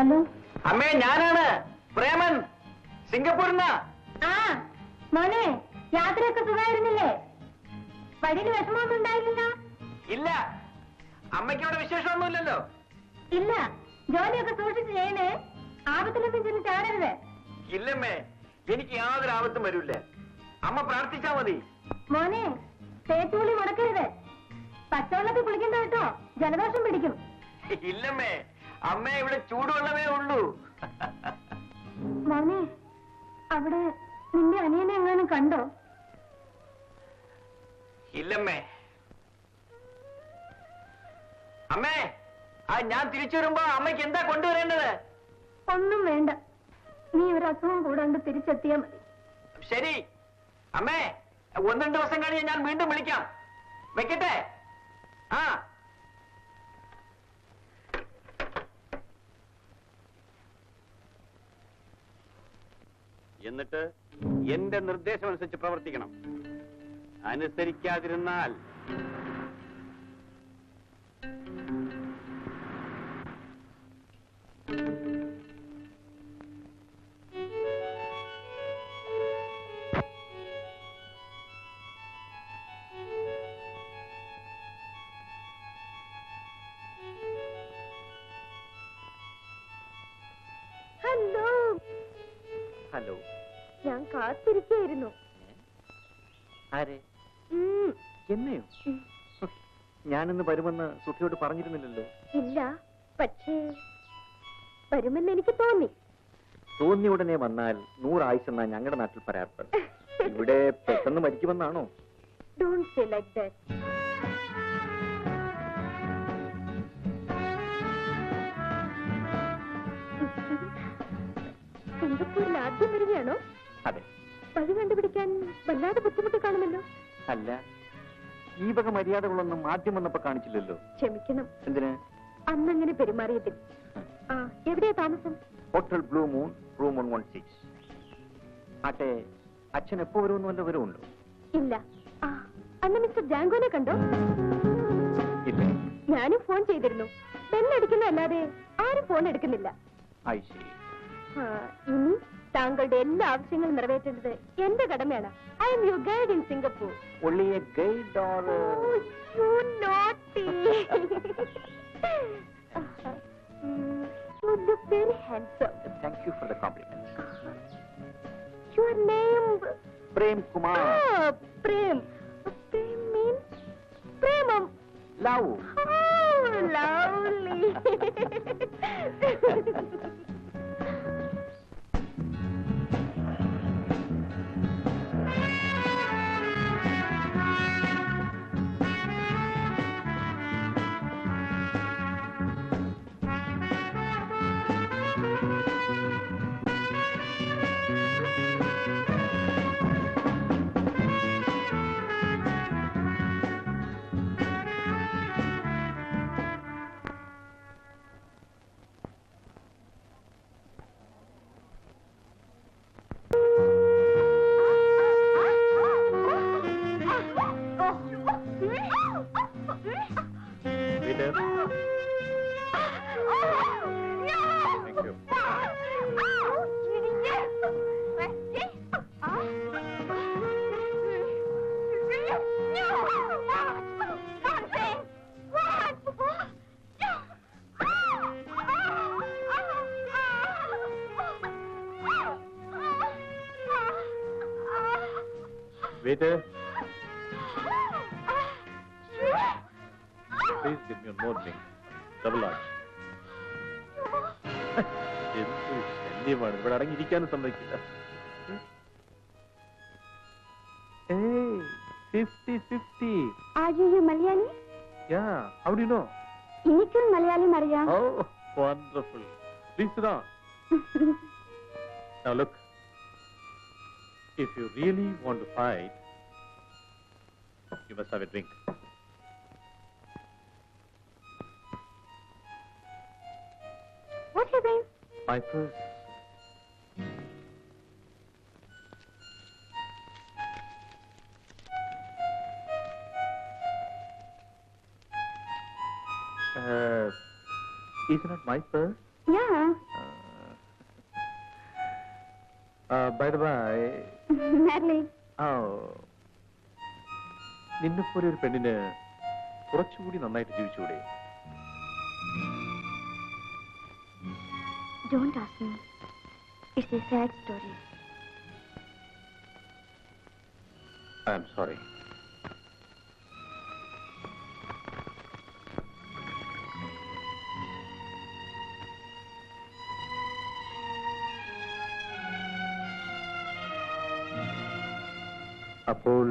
Hello അമ്മേ, ഞാനാണ് പ്രേമൻ, സിംഗപ്പൂരിൽ നിന്ന്. ആ മോനെ, യാത്രയൊക്കെ സുഖമായിരുന്നില്ലേ? വഴിയിൽ വിഷമമൊന്നും ഉണ്ടായില്ലല്ലോ? ഇല്ല. അമ്മയ്ക്ക് ഇവിടെ വിശേഷമൊന്നുമില്ലല്ലോ? ഇല്ല. ജോലിയൊക്കെ സൂക്ഷിച്ച് ചെയ്യണേ, ആപത്തിലൊന്നും ചെന്ന് ചാടരുത്. ഇല്ലമ്മേ, എനിക്ക് യാതൊരു ആപത്തും വരില്ല. അമ്മ പ്രാർത്ഥിച്ചാ മതി. മോനെ, തേച്ചുകുളി മുടക്കരുത്. പച്ചവെള്ളത്തിൽ കുളിക്കണ്ട കേട്ടോ, ജലദോഷം പിടിക്കും. ഇല്ലമ്മേ, അമ്മ ഇവിടെ ചൂടുവെള്ളമേ ഉള്ളൂ. മോനെ, അവിടെ നിന്റെ അനിയനെ എങ്ങാനും കണ്ടോ? ഇല്ലമ്മേ. അമ്മേ, ഞാൻ തിരിച്ചു വരുമ്പോ അമ്മയ്ക്ക് എന്താ കൊണ്ടുവരേണ്ടത്? ഒന്നും വേണ്ട, നീ ഒരു അസുഖം കൂടാണ്ട് തിരിച്ചെത്തിയാ മതി. ശരി അമ്മേ, 1-2 ദിവസം കഴിഞ്ഞ് ഞാൻ വീണ്ടും വിളിക്കാം. വെക്കട്ടെ? ആ. എന്നിട്ട് എന്റെ നിർദ്ദേശം അനുസരിച്ച് പ്രവർത്തിക്കണം. അനുസരിക്കാതിരുന്നാൽ ഹലോ. ഹലോ. ഞാൻ കാത്തിരിക്കായിരുന്നു. ആരെ? എന്നെയോ? ഞാനിന്ന് വരുമെന്ന് സുഖിയോട് പറഞ്ഞിരുന്നില്ലല്ലോ. ഇല്ല, പക്ഷേ വരുമെന്ന് എനിക്ക് തോന്നി. തോന്നിയ ഉടനെ വന്നാൽ 100 ആയുസെന്നാ ഞങ്ങളുടെ നാട്ടിൽ പറയാറുണ്ട്. ഇവിടെ പെട്ടെന്ന് മരിക്കുമെന്നാണോ? Don't say like that. സിംഗപ്പൂരിൽ ആദ്യം വരികയാണോ? അതെ. വഴി കണ്ടുപിടിക്കാൻ വല്ലാതെ ബുദ്ധിമുട്ട് കാണുമല്ലോ. അല്ല, ഈ വക മര്യാദകളൊന്നും ആദ്യം വന്നപ്പോ കാണിച്ചില്ലല്ലോ. ക്ഷമിക്കണം. എന്തിന്? അന്നങ്ങനെ പെരുമാറിയതിൽ. ആ, എവിടെയാ താമസം? Hotel blue moon, room 116. ആട്ടെ, അച്ഛൻ എപ്പോ വരുമെന്ന് വല്ല വിവരമുണ്ടോ? ഇല്ല. ആ, അന്ന് മിസ്റ്റർ ജാങ്കോനെ കണ്ടോ? ഇല്ല. ഞാനും ഫോൺ ചെയ്തിരുന്നു. ബെല്ലടിക്കുന്നതല്ലാതെ ആരും ഫോൺ എടുക്കുന്നില്ല. ഇനി താങ്കളുടെ എല്ലാ ആവശ്യങ്ങളും നിറവേറ്റേണ്ടത് എന്റെ കടമയാണ്. I M your guide in Singapore. Only a guide or Oh, you naughty. You look very handsome. Thank you for the compliment. Your name? Prem Kumar. Ah, Prem. Prem means Premam. Love. Oh, lovely. Waiter. Please give me one more drink. Double large. എന്ത് ശല്യമാണ്, ഇവിടെ അടങ്ങിയിരിക്കാനും സമ്മതിക്കില്ല. 50-50. Are you Malayali? Yeah, how do you know? എനിക്കും മലയാളം അറിയാം. Oh, wonderful. Please sit down. Now look, if you really want to fight, you must have a drink. What happened? My purse. Is it not my purse? Yeah. By the by, Madeline. നിന്നെപ്പോലെ ഒരു പെണ്ണിന് കുറച്ചുകൂടി നന്നായിട്ട് ജീവിച്ചുകൂടെ? Don't ask me. It's a sad story. I am sorry. അപ്പോൾ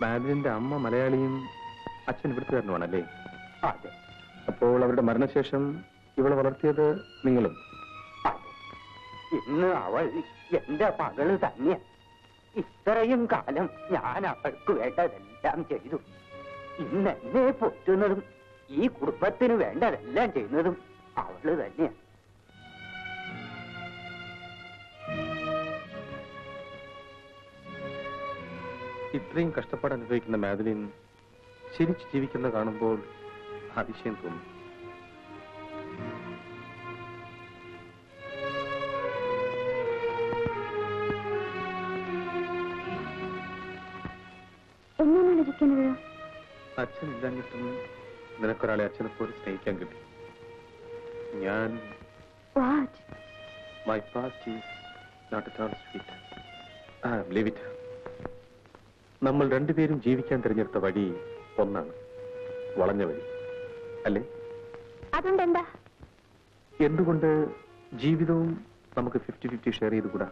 മാഡലിന്റെ അമ്മ മലയാളിയും അച്ഛൻ ഇവിടുത്തുകാരനുമാണല്ലേ? അതെ. അപ്പോൾ അവരുടെ മരണശേഷം ഇവളെ വളർത്തിയത് നിങ്ങളും? അതെ. ഇന്ന് അവൾ എന്റെ മകള് തന്നെ. ഇത്രയും കാലം ഞാൻ അവൾക്ക് വേണ്ടതെല്ലാം ചെയ്തു. ഇന്ന് എന്നെ പൊറ്റുന്നതും ഈ കുടുംബത്തിന് വേണ്ടതെല്ലാം ചെയ്യുന്നതും അവള് തന്നെയാണ്. ഇത്രയും കഷ്ടപ്പാട് അനുഭവിക്കുന്ന മാഡലിൻ ശരിച്ചു ജീവിക്കുന്ന കാണുമ്പോൾ അതിശയം തോന്നും. എങ്ങനെയാണ് ഇരിക്കുന്നത്? അച്ഛൻ ഇല്ലാഞ്ഞിട്ടും നിനക്കൊരാളെ അച്ഛനെ പോലെ സ്നേഹിക്കാൻ കിട്ടി. ഞാൻ What? my past is not at all sweet. Leave it. നമ്മൾ രണ്ടുപേരും ജീവിക്കാൻ തിരഞ്ഞെടുത്ത വഴി ഒന്നാണ്, വളഞ്ഞ വഴി അല്ലേ? അതുകൊണ്ടെന്താ? എന്തുകൊണ്ട് ജീവിതവും നമുക്ക് 50-50 ഷെയർ ചെയ്തുകൂടാ?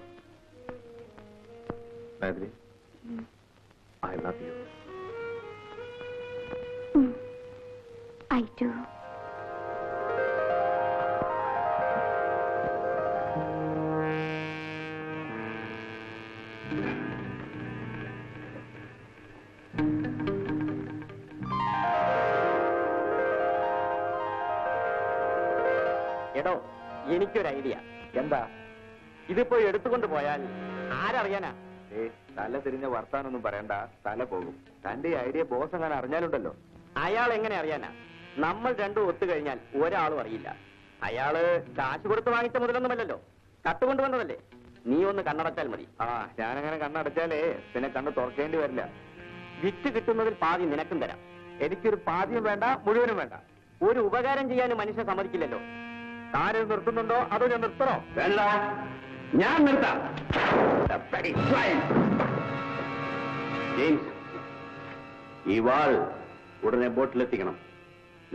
Madhuri, I love you. I do. എടോ, എനിക്കൊരു ഐഡിയ. എന്താ? ഇതിപ്പോ എടുത്തുകൊണ്ട് പോയാൽ ആരറിയാനാ? തല തിരിഞ്ഞ വർത്താനൊന്നും പറയണ്ട, തല പോകും. തന്റെ ഐഡിയ ബോസ് അങ്ങനെ അറിഞ്ഞാലുണ്ടല്ലോ. അയാൾ എങ്ങനെ അറിയാനാ? നമ്മൾ രണ്ടും ഒത്തുകഴിഞ്ഞാൽ ഒരാളും അറിയില്ല. അയാള് കാശ് കൊടുത്ത് വാങ്ങിച്ച മുതലൊന്നുമല്ലല്ലോ, കട്ടുകൊണ്ടുവന്നതല്ലേ. നീ ഒന്ന് കണ്ണടച്ചാൽ മതി. ഞാനങ്ങനെ കണ്ണടച്ചാലേ പിന്നെ കണ്ണ് തുറക്കേണ്ടി വരില്ല. വിറ്റ് കിട്ടുന്നതിൽ പാതി നിനക്കും തരാം. എനിക്കൊരു പാതിയും വേണ്ട, മുഴുവനും വേണ്ട. ഒരു ഉപകാരം ചെയ്യാനും മനുഷ്യൻ സമ്മതിക്കില്ലല്ലോ. താനിത് നിർത്തുന്നുണ്ടോ അതോ ഞാൻ നിർത്തണോ? വേണ്ട, ഞാൻ നിർത്താം. ജെയിംസ്, ഈ വാൾ ഉടനെ ബോട്ടിലെത്തിക്കണം.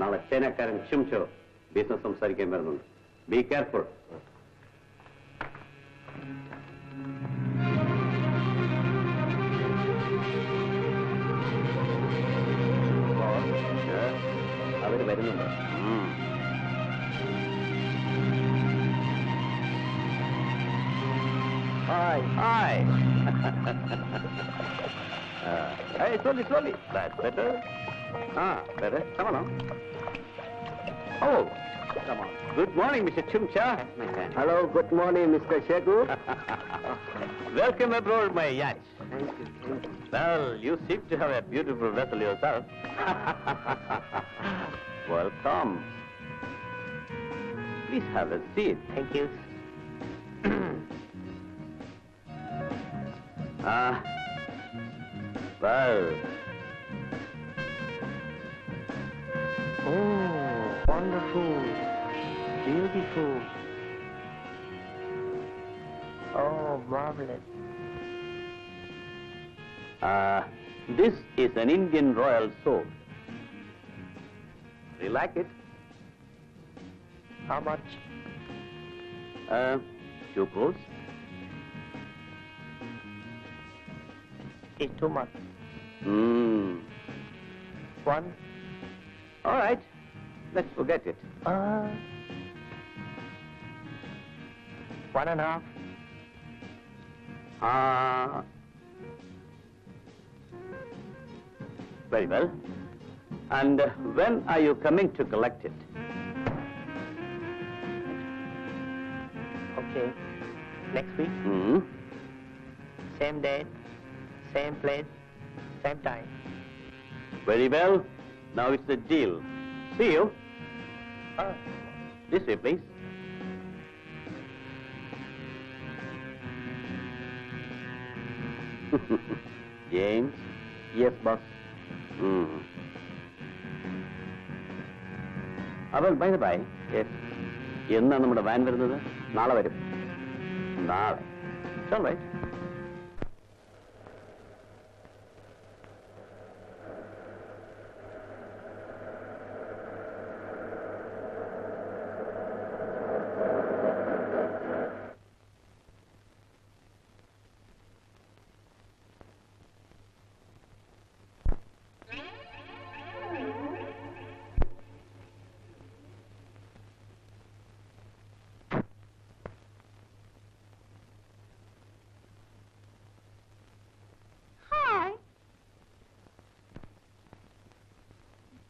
നാളെ ചൈനക്കാരൻ ഷിംഷോ ബിസിനസ് സംസാരിക്കാൻ വരുന്നുണ്ട്. Be careful. അവര് വരുന്നുണ്ട്. Hi. Hi. Hey, slowly. That's better. Better. Come on. Oh, come on. Good morning, Mr. Chumcha. Hello, good morning, Mr. Shegu. Welcome aboard my yacht. Thank you. Well, you seem to have a beautiful vessel yourself. Welcome. Please have a seat. Thank you. Well. Oh, wonderful. Beautiful. Oh, marvelous. This is an Indian royal sword. Do you like it? How much? 2 crores. It's too much. 1. All right. Let's forget it. 1.5. Very well. And when are you coming to collect it? Okay. Next week, same date, same place, same time. Very well. Now it's a deal. See you. This way, please. James. Yes boss. അപ്പോൾ bye bye, yes. എന്നാണ് നമ്മുടെ van വരുന്നത്? നാളെ വരും. നാളെ. Right.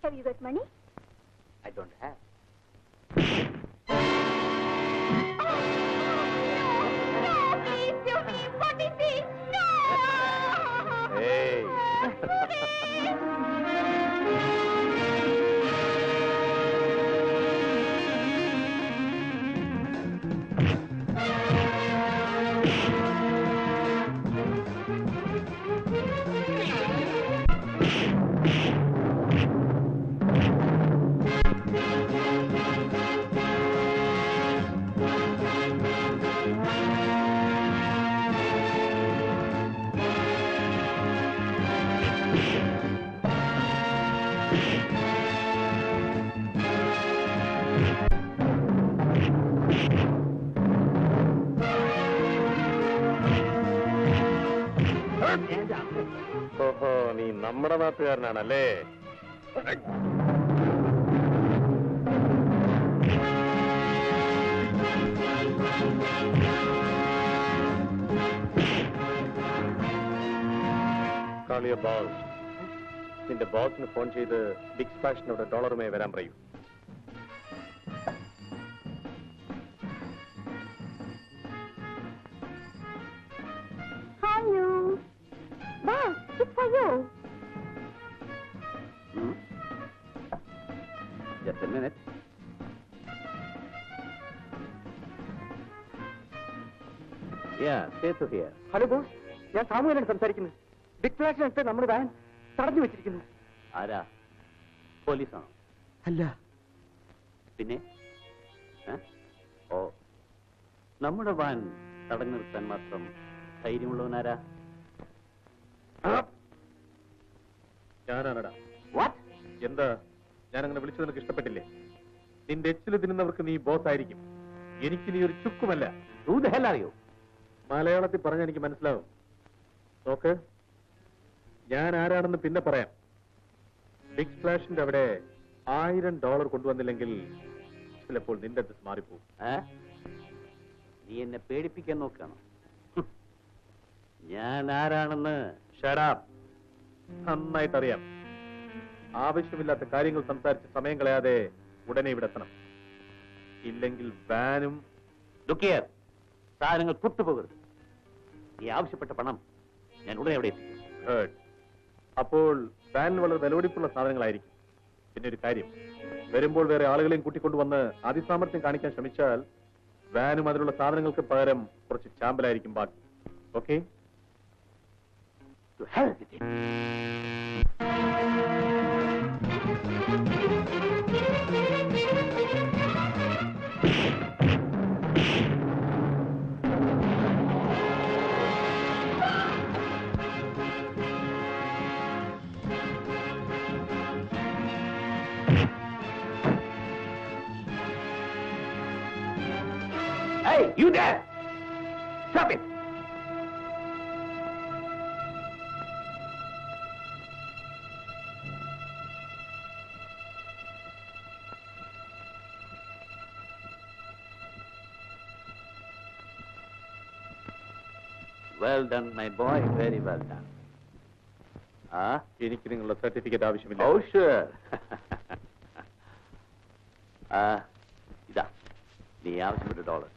Have you got money? I don't have. No, please, Jimmy, what is it? No! Hey. ഓഹോ, നീ നമ്മുടെ നാട്ടുകാരനാണല്ലേ? കാളിയ ബോസ്, നിന്റെ ബോസിന് ഫോൺ ചെയ്ത് ബിഗ് സ്പ്ലാഷിനോട് ഡോളറുമായി വരാൻ പറയൂ. Hello. Boss, it's for you. Just a minute. Yeah, stay to here. Hello boss, ഞാൻ സാമുവലാണ് സംസാരിക്കുന്നത്. ബിഗ് ഫ്ലാഷിനടുത്ത് നമ്മുടെ വാൻ തടഞ്ഞു വെച്ചിരിക്കുന്നു. ആരാ? പോലീസാണോ? അല്ല. പിന്നെ ഓ, നമ്മുടെ വാൻ തടഞ്ഞു നിർത്താൻ മാത്രം ധൈര്യമുള്ളവനാരാ? ഞാനാണടാ. വാട്ട്? എന്താ, ഞാനങ്ങനെ വിളിച്ചത് നിനക്ക് ഇഷ്ടപ്പെട്ടില്ലേ? നിന്റെ എച്ചില് തിന്നുന്നവർക്ക് നീ ബോസ് ആയിരിക്കും, എനിക്ക് നീ ഒരു ചുക്കുമല്ല. Who the hell are you? മലയാളത്തിൽ പറഞ്ഞാൽ എനിക്ക് മനസ്സിലാവും. നോക്ക്, ഞാൻ ആരാണെന്ന് പിന്നെ പറയാം. ബിഗ് സ്പ്ലാഷിന്റെ അവിടെ $1000 കൊണ്ടുവന്നില്ലെങ്കിൽ ചിലപ്പോൾ നിന്റെ അത് മാറിപ്പോകും. നീ എന്നെ പേടിപ്പിക്കാൻ നോക്കണം. ഞാൻ ആരാണെന്ന് ഷടാപ്പ്. നന്നായിട്ടറിയാം. ആവശ്യമില്ലാത്ത കാര്യങ്ങൾ സംസാരിച്ച് സമയം കളയാതെ ഉടനെ ഇവിടെ എത്തണം. ഇല്ലെങ്കിൽ വാനും ലുക്കിയർ, സാധനങ്ങൾ പുറത്തുപോകരുത്. നീ ആവശ്യപ്പെട്ട പണം ഞാൻ ഉടനെ എവിടെ എത്തിക്കും. ഹേർഡ്. അപ്പോൾ വാനിൽ വളരെ വിലപിടിപ്പുള്ള സാധനങ്ങളായിരിക്കും. പിന്നെ ഒരു കാര്യം, വരുമ്പോൾ വേറെ ആളുകളെയും കൂട്ടിക്കൊണ്ടുവന്ന് അതിസാമർത്ഥ്യം കാണിക്കാൻ ശ്രമിച്ചാൽ വാനും അതിലുള്ള സാധനങ്ങൾക്ക് പകരം കുറച്ച് ചാമ്പലായിരിക്കും ബാക്കി. Okay? To hell with it. Hey, you there! Stop it! Well done, my boy. Very well done. എനിക്ക് നിങ്ങളുടെ സർട്ടിഫിക്കറ്റ് ആവശ്യമില്ല. Oh, sure. ഇതാ, നീ ആവശ്യപ്പെട്ട $.